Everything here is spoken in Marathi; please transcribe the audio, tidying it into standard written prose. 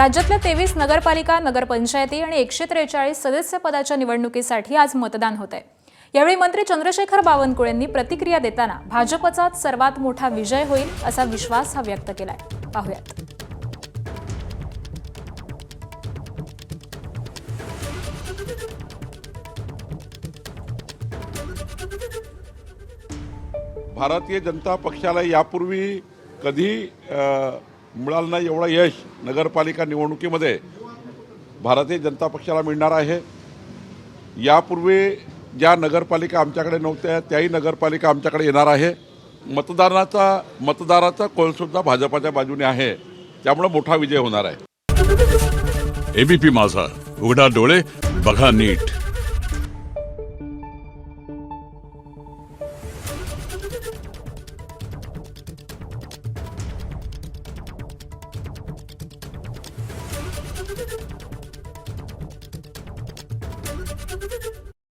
राज्यातल्या 23 नगरपालिका, नगरपंचायती आणि 143 सदस्य पदाच्या निवडणुकीसाठी आज मतदान होत आहे। यावेळी मंत्री चंद्रशेखर बावनकुळेंनी प्रतिक्रिया देताना भाजपचाच सर्वात मोठा विजय होईल असा विश्वास व्यक्त केलाय। पाहूयात। भारतीय जनता पक्षाला यापूर्वी कधी मिळालं नाही एवढं यश नगरपालिका निवडणुकीमध्ये भारतीय जनता पक्षाला मिळणार आहे। यापूर्वी ज्या नगरपालिका आमच्याकडे नव्हत्या त्याही नगरपालिका आमच्याकडे येणार आहे। मतदाराचा कौल सुद्धा भाजपाच्या बाजूने आहे, त्यामुळे मोठा विजय होणार आहे। एबीपी माझा, उघडा डोळे बघा नीट।